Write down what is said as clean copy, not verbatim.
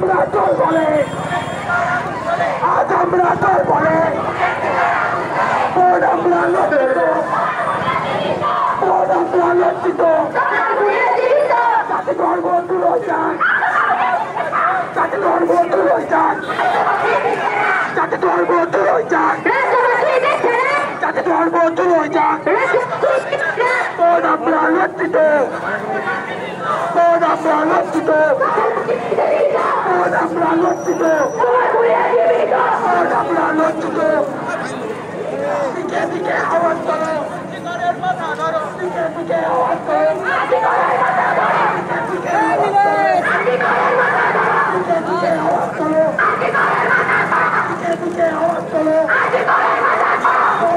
আমরা তোর বলে আজ আমরা তোর বলে আমরা লজ্জিত আমরা লজ্জিত যাতে গর্ব দূর হয়ে যান যাতে গর্ব দূর হয়ে যান যাতে গর্ব দূর হয়ে যান যাতে গর্ব দূর হয়ে যান আমরা লজ্জিত আমরা লজ্জিত আমরা লজ্জিত আমরা লজ্জিত দিকে দিকে আওয়াজ করো দিকে দিকে আওয়াজ করো